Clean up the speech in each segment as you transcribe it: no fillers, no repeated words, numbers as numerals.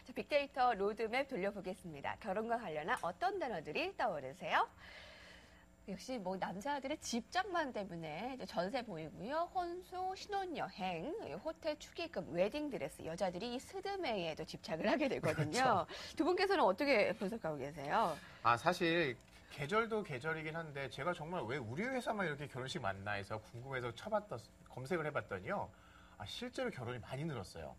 자, 빅데이터 로드맵 돌려보겠습니다. 결혼과 관련한 어떤 단어들이 떠오르세요? 역시 뭐 남자들의 집장만 때문에 이제 전세 보이고요. 혼수, 신혼여행, 호텔 축의금, 웨딩드레스, 여자들이 이 스드메이에도 집착을 하게 되거든요. 그렇죠. 두 분께서는 어떻게 분석하고 계세요? 사실 계절도 계절이긴 한데 제가 정말 왜 우리 회사만 이렇게 결혼식 많나 해서 궁금해서 검색을 해봤더니요. 실제로 결혼이 많이 늘었어요.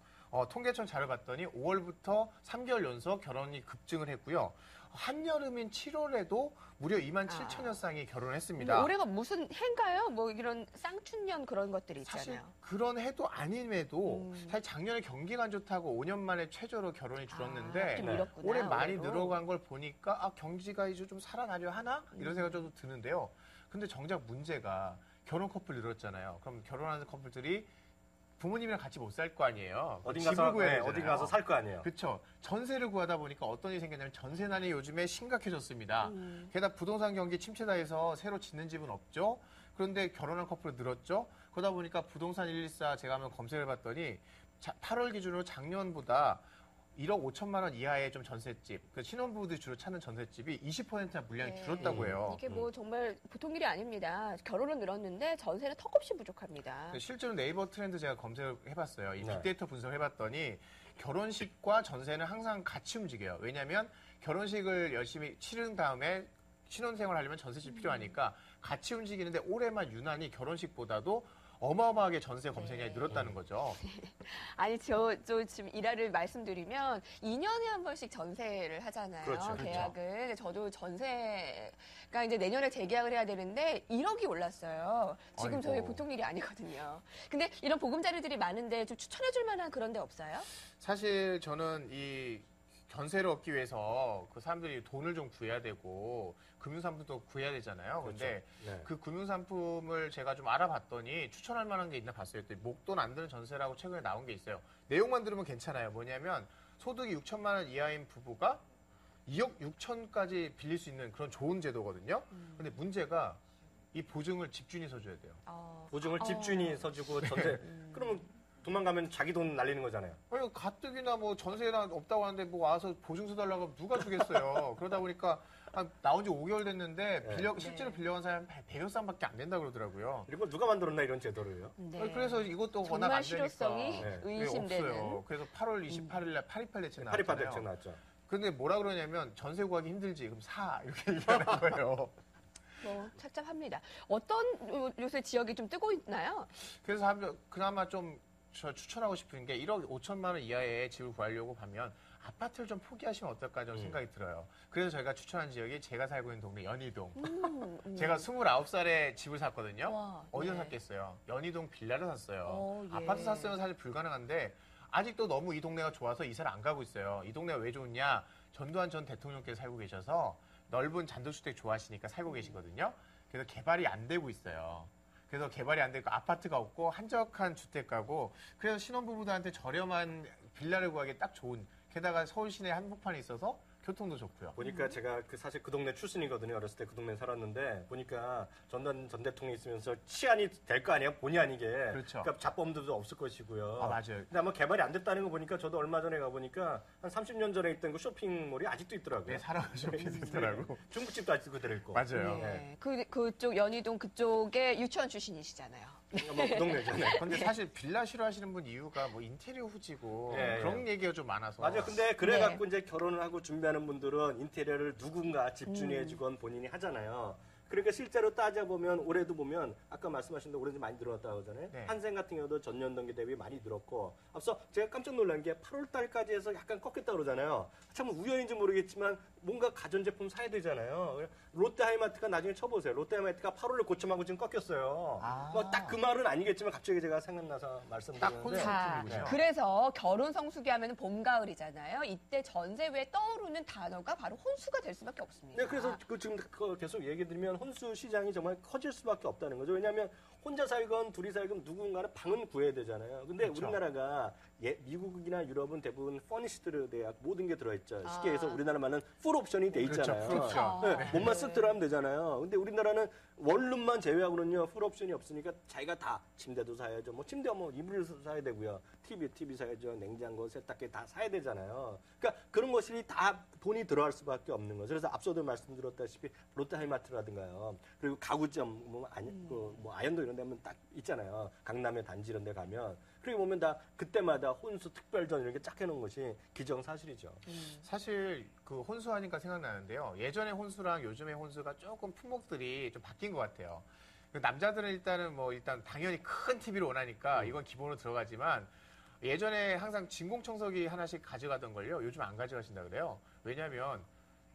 통계청 자료 봤더니 5월부터 3개월 연속 결혼이 급증을 했고요. 한여름인 7월에도 무려 2만 7천여 쌍이 결혼했습니다. 올해가 무슨 해인가요? 뭐 이런 쌍춘년 그런 것들이 있잖아요. 사실 그런 해도 아님에도 사실 작년에 경기가 안 좋다고 5년 만에 최저로 결혼이 줄었는데 좀 이렇구나, 올해 많이 올해로. 늘어간 걸 보니까 경기가 이제 좀 살아나려 하나? 이런 생각이 좀 드는데요. 근데 정작 문제가 결혼 커플 늘었잖아요. 그럼 결혼하는 커플들이 부모님이랑 같이 못 살 거 아니에요. 어딘 집을 가서 구해야 되잖아요. 어디 가서 살 거 아니에요. 그렇죠. 전세를 구하다 보니까 어떤 일이 생겼냐면 전세난이 요즘에 심각해졌습니다. 게다가 부동산 경기 침체다 해서 새로 짓는 집은 없죠. 그런데 결혼한 커플이 늘었죠. 그러다 보니까 부동산 114 제가 한번 검색을 해봤더니 8월 기준으로 작년보다 1억 5천만 원 이하의 좀 전셋집, 그 신혼부부들이 주로 찾는 전셋집이 20%나 물량이 줄었다고 해요. 이게 뭐 정말 보통 일이 아닙니다. 결혼은 늘었는데 전세는 턱없이 부족합니다. 실제로 네이버 트렌드 제가 검색을 해봤어요. 이 네. 빅데이터 분석을 해봤더니 결혼식과 전세는 항상 같이 움직여요. 왜냐하면 결혼식을 열심히 치른 다음에 신혼생활 하려면 전셋집 필요하니까 같이 움직이는데 올해만 유난히 결혼식보다도 어마어마하게 전세 검색량이 늘었다는 거죠. 아니, 저 지금 일화를 말씀드리면 2년에 한 번씩 전세를 하잖아요. 그렇죠. 계약을. 저도 전세가 이제 내년에 재계약을 해야 되는데 1억이 올랐어요. 지금 아이고. 저희 보통 일이 아니거든요. 근데 이런 보금자리들이 많은데 좀 추천해 줄 만한 그런 데 없어요? 사실 저는 이 전세를 얻기 위해서 그 사람들이 돈을 좀 구해야 되고 금융상품도 구해야 되잖아요. 근데 네. 그 금융상품을 제가 좀 알아봤더니 추천할 만한 게 있나 봤어요. 또 목돈 안 드는 전세라고 최근에 나온 게 있어요. 내용만 들으면 괜찮아요. 뭐냐면 소득이 6천만 원 이하인 부부가 2억 6천까지 빌릴 수 있는 그런 좋은 제도거든요. 근데 문제가 이 보증을 집주인이 서줘야 돼요. 보증을 집주인이 서주고 전세. 그러면 도망가면 자기 돈 날리는 거잖아요. 아니, 가뜩이나 뭐 전세나 없다고 하는데 뭐 와서 보증서 달라고 하면 누가 주겠어요. 그러다 보니까 나온 지 5개월 됐는데 실제로 빌려간 사람이 100여 쌍밖에 안 된다 그러더라고요. 이거 누가 만들었나 이런 제도를요? 네. 그래서 이것도 워낙 정말 안 되니까. 실효성이 네. 의심되는. 없어요. 그래서 8월 28일 날 828 대책 파리파 나왔잖아요. 대책 나왔죠. 근데 뭐라 그러냐면 전세 구하기 힘들지. 그럼 사. 이렇게 얘기하는 거예요. 뭐 착잡합니다. 어떤 요새 지역이 좀 뜨고 있나요? 그래서 그나마 좀 저 추천하고 싶은 게 1억 5천만 원 이하의 집을 구하려고 하면 아파트를 좀 포기하시면 어떨까 좀 생각이 들어요. 그래서 저희가 추천한 지역이 제가 살고 있는 동네 연희동. 제가 29살에 집을 샀거든요. 와, 어디서 네. 샀겠어요? 연희동 빌라를 샀어요. 예. 아파트 샀으면 사실 불가능한데 아직도 너무 이 동네가 좋아서 이사를 안 가고 있어요. 이 동네가 왜 좋냐? 전두환 전 대통령께서 살고 계셔서 넓은 잔도주택 좋아하시니까 살고 계시거든요. 그래서 개발이 안 되고 있어요. 그래서 개발이 안 되고 아파트가 없고 한적한 주택가고 그래서 신혼부부들한테 저렴한 빌라를 구하기 딱 좋은 게다가 서울 시내 한복판에 있어서 교통도 좋고요. 보니까 제가 사실 그 동네 출신이거든요. 어렸을 때 그 동네 살았는데 보니까 전두환 전 대통령이 있으면서 치안이 될 거 아니에요? 본의 아니게. 그렇죠. 그러니까 잡범들도 없을 것이고요. 맞아요. 근데 아마 개발이 안 됐다는 거 보니까 저도 얼마 전에 가보니까 한 30년 전에 있던 그 쇼핑몰이 아직도 있더라고요. 네, 살아가시고 계시더라고. 중국집도 아직도 그대로 있고. 맞아요. 네. 그쪽 연희동 그쪽에 유치원 출신이시잖아요. 뭐 그 동네잖아요. 근데 사실 빌라 싫어하시는 분 이유가 뭐 인테리어 후지고 예, 그런 얘기가 좀 많아서. 맞아요. 근데 그래갖고 이제 결혼을 하고 준비하는 분들은 인테리어를 누군가 집주인이 해주건 본인이 하잖아요. 그러니까 실제로 따져보면 올해도 보면 아까 말씀하신 대로 올해도 많이 늘었다고 하잖아요. 네. 한생 같은 경우도 전년 동기 대비 많이 늘었고 앞서 제가 깜짝 놀란 게 8월 달까지 해서 약간 꺾였다 그러잖아요. 참 우연인지 모르겠지만 뭔가 가전제품 사야 되잖아요. 롯데하이마트가 나중에 쳐보세요. 롯데하이마트가 8월에 고점하고 지금 꺾였어요. 뭐 딱 그 말은 아니겠지만 갑자기 제가 생각나서 딱 말씀드리는데 혼수. 자, 그렇군요. 그래서 결혼 성수기 하면 봄, 가을이잖아요. 이때 전세 외에 떠오르는 단어가 바로 혼수가 될 수밖에 없습니다. 네, 그래서 지금 계속 얘기 드리면 혼수 시장이 정말 커질 수밖에 없다는 거죠. 왜냐하면 혼자 살건 둘이 살건 누군가는 방은 구해야 되잖아요. 근데 그렇죠. 우리나라가 미국이나 유럽은 대부분 퍼니시드로 돼야 모든 게 들어있죠. 아. 쉽게 해서 우리나라는 풀 옵션이 돼 그렇죠, 있잖아요. 풀 옵션. 네, 몸만 쓱 들어가면 되잖아요. 근데 우리나라는 원룸만 제외하고는요, 풀 옵션이 없으니까 자기가 다 침대도 사야죠. 뭐 침대 뭐 이불을 사야 되고요. TV 사야죠. 냉장고, 세탁기 다 사야 되잖아요. 그러니까 그런 것이 다 돈이 들어갈 수밖에 없는 거죠. 그래서 앞서도 말씀드렸다시피 롯데하이마트라든가요. 그리고 가구점, 뭐 아현도 이런 데 하면 딱 있잖아요. 강남의 단지 이런 데 가면. 그리고 보면 다 그때마다 혼수 특별전 이런 게 쫙 해놓은 것이 기정사실이죠. 사실 그 혼수하니까 생각나는데요. 예전의 혼수랑 요즘의 혼수가 조금 품목들이 좀 바뀐 것 같아요. 그 남자들은 일단 당연히 큰 TV를 원하니까 이건 기본으로 들어가지만 예전에 항상 진공청소기 하나씩 가져가던 걸요. 요즘 안 가져가신다 그래요. 왜냐하면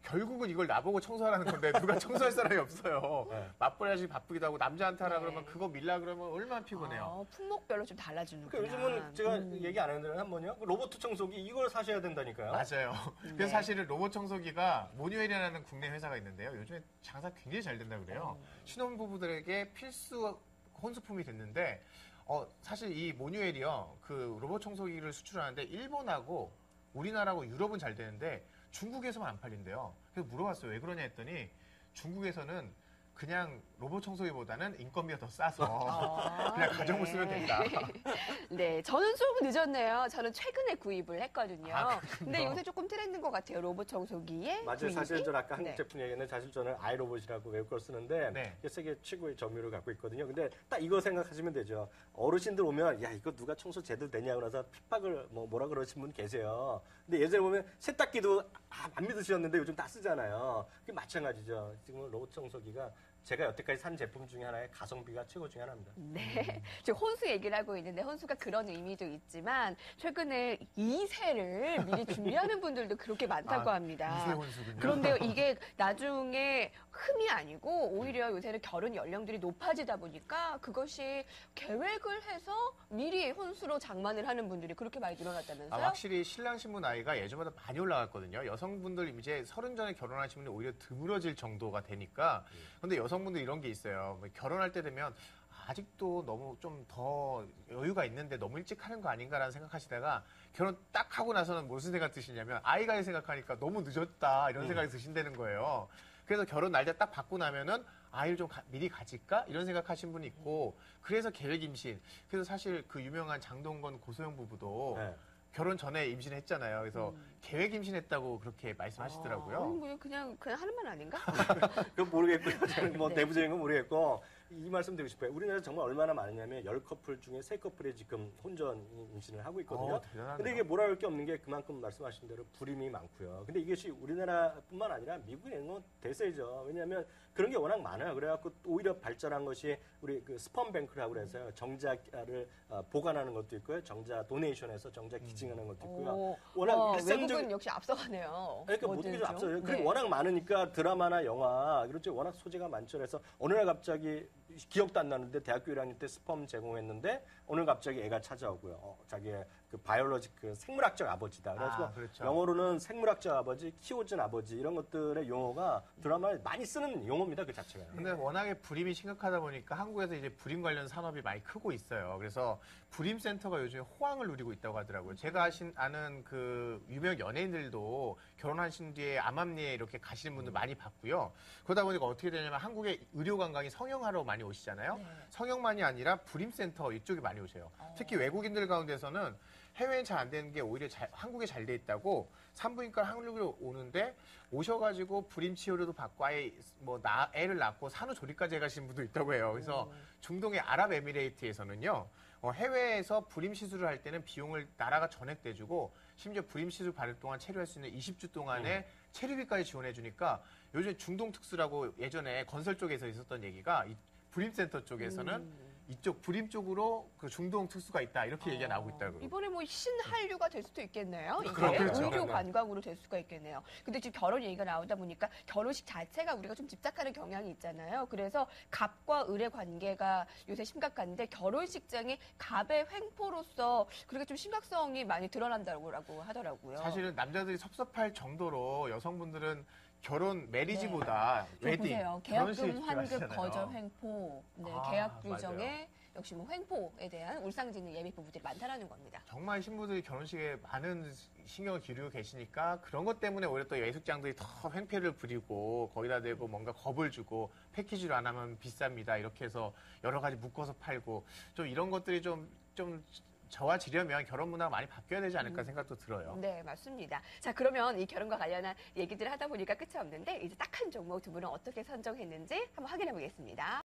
결국은 이걸 나보고 청소하라는 건데 누가 청소할 사람이 없어요. 네. 맞벌이하시 바쁘기도 하고 남자한테 하라 네. 그러면 그거 밀라 그러면 얼마나 피곤해요. 품목별로 좀 달라지는구나. 그러니까 요즘은 제가 얘기 안 했는데 한번요. 로봇 청소기 이걸 사셔야 된다니까요. 맞아요. 네. 그래서 사실은 로봇 청소기가 모뉴엘이라는 국내 회사가 있는데요. 요즘에 장사 굉장히 잘 된다 그래요. 신혼부부들에게 필수 혼수품이 됐는데 사실 이 모뉴엘이요. 그 로봇 청소기를 수출하는데 일본하고 우리나라하고 유럽은 잘 되는데 중국에서만 안 팔린대요. 그래서 물어봤어요. 왜 그러냐 했더니 중국에서는 그냥 로봇 청소기보다는 인건비가 더 싸서 그냥 가정을 쓰면 된다. 네, 저는 조금 늦었네요. 저는 최근에 구입을 했거든요. 아, 근데 요새 조금 트렌드인 것 같아요. 로봇 청소기에 맞아요. 구입이. 사실 저 아까 한국 네. 제품 얘기는 사실 저는 아이로봇이라고 외국 걸 쓰는데 네. 이게 세계 최고의 점유율을 갖고 있거든요. 근데 딱 이거 생각하시면 되죠. 어르신들 오면 야 이거 누가 청소 제대로 되냐고 나서 핍박을 뭐라 그러신 분 계세요. 근데 예전에 보면 세탁기도 안 믿으셨는데 요즘 다 쓰잖아요. 그게 마찬가지죠. 지금 로봇 청소기가 제가 여태까지 산 제품 중에 하나의 가성비가 최고 중에 하나입니다. 네. 지금 혼수 얘기를 하고 있는데 혼수가 그런 의미도 있지만 최근에 2세를 미리 준비하는 분들도 그렇게 많다고 합니다. 이세 혼수군요. 그런데요, 이게 나중에 흠이 아니고 오히려 요새는 결혼 연령들이 높아지다 보니까 그것이 계획을 해서 미리 혼수로 장만을 하는 분들이 그렇게 많이 늘어났다면서요? 확실히 신랑 신부 나이가 예전보다 많이 올라갔거든요. 여성분들 이제 30 전에 결혼하신 분이 오히려 드물어질 정도가 되니까. 근데 여성분들 이런 게 있어요. 뭐 결혼할 때 되면 아직도 너무 좀 더 여유가 있는데 너무 일찍 하는 거 아닌가라는 생각하시다가 결혼 딱 하고 나서는 무슨 생각 드시냐면 아이가 생각하니까 너무 늦었다 이런 생각이 드신다는 거예요. 그래서 결혼 날짜 딱 받고 나면은 아이를 좀 미리 가질까? 이런 생각하신 분이 있고 그래서 계획 임신. 그래서 사실 그 유명한 장동건 고소영 부부도 네. 결혼 전에 임신했잖아요. 그래서 계획 임신했다고 그렇게 말씀하시더라고요. 뭐 그냥 하는 말 아닌가? 그건 모르겠고요. 저는 뭐 네. 내부적인 건 모르겠고 이 말씀 드리고 싶어요. 우리나라 정말 얼마나 많으냐면 10커플 중에 3커플이 지금 혼전 임신을 하고 있거든요. 대단하네요. 근데 이게 뭐라 할 게 없는 게 그만큼 말씀하신 대로 불임이 많고요. 근데 이것이 우리나라뿐만 아니라 미국에는 뭐 대세죠. 왜냐하면 그런 게 워낙 많아요. 그래갖고 오히려 발전한 것이 우리 그 스펌뱅크라고 그래서요. 정자를 보관하는 것도 있고요. 정자 도네이션에서 정자 기증하는 것도 있고요. 워낙 외국은 역시 앞서가네요. 그러니까 모든 게 좀 뭐든지. 앞서요. 그리고 네. 워낙 많으니까 드라마나 영화 이런 쪽 워낙 소재가 많죠. 그래서 어느 날 갑자기 기억도 안 나는데 대학교 1학년 때 스펌 제공했는데 오늘 갑자기 애가 찾아오고요. 자기의 그 바이올로지 그 생물학적 아버지다. 그래서 그렇죠. 영어로는 생물학적 아버지, 키워준 아버지 이런 것들의 용어가 드라마에 많이 쓰는 용어입니다. 그 자체가. 근데 워낙에 불임이 심각하다 보니까 한국에서 이제 불임 관련 산업이 많이 크고 있어요. 그래서 불임 센터가 요즘에 호황을 누리고 있다고 하더라고요. 제가 아는 그 유명 연예인들도 결혼하신 뒤에 암암리에 이렇게 가시는 분들 많이 봤고요. 그러다 보니까 어떻게 되냐면 한국의 의료 관광이 성형하러 많이 오시잖아요. 네. 성형만이 아니라 불임 센터 이쪽에 많이 오세요. 특히 외국인들 가운데서는 해외엔 잘 안 되는 게 오히려 한국에 잘 돼 있다고 산부인과 한국으로 오는데 오셔가지고 불임 치료도 받고 아예 애를 낳고 산후조리까지 해가시는 분도 있다고 해요. 그래서 중동의 아랍에미레이트에서는요. 해외에서 불임 시술을 할 때는 비용을 나라가 전액대주고 심지어 불임 시술 받을 동안 체류할 수 있는 20주 동안의 체류비까지 지원해 주니까 요즘 중동 특수라고 예전에 건설 쪽에서 있었던 얘기가 이 불임센터 쪽에서는 이쪽 불임 쪽으로 그 중동 특수가 있다 이렇게 얘기가 나오고 있다고. 이번에 뭐 신한류가 될 수도 있겠네요. 이게 그렇죠. 의료 관광으로 될 수가 있겠네요. 근데 지금 결혼 얘기가 나오다 보니까 결혼식 자체가 우리가 좀 집착하는 경향이 있잖아요. 그래서 갑과 을의 관계가 요새 심각한데 결혼식장이 갑의 횡포로서 그렇게 좀 심각성이 많이 드러난다고 하더라고요. 사실은 남자들이 섭섭할 정도로 여성분들은 결혼 메리지보다 저 웨딩 보세요. 결혼식 계약금 환급 좋아하시잖아요. 거절 횡포, 네, 아, 계약 맞아요. 규정에 역시 뭐 횡포에 대한 울상짖는 예비 부부들이 많다라는 겁니다. 정말 신부들이 결혼식에 많은 신경을 기울이고 계시니까 그런 것 때문에 오히려 또 예식장들이 더 횡패를 부리고 거기다 대고 뭔가 겁을 주고 패키지로 안 하면 비쌉니다. 이렇게 해서 여러 가지 묶어서 팔고 좀 이런 것들이 좀 저하지려면 결혼 문화가 많이 바뀌어야 되지 않을까 생각도 들어요. 네, 맞습니다. 자, 그러면 이 결혼과 관련한 얘기들을 하다 보니까 끝이 없는데 이제 딱 한 종목 두 분은 어떻게 선정했는지 한번 확인해 보겠습니다.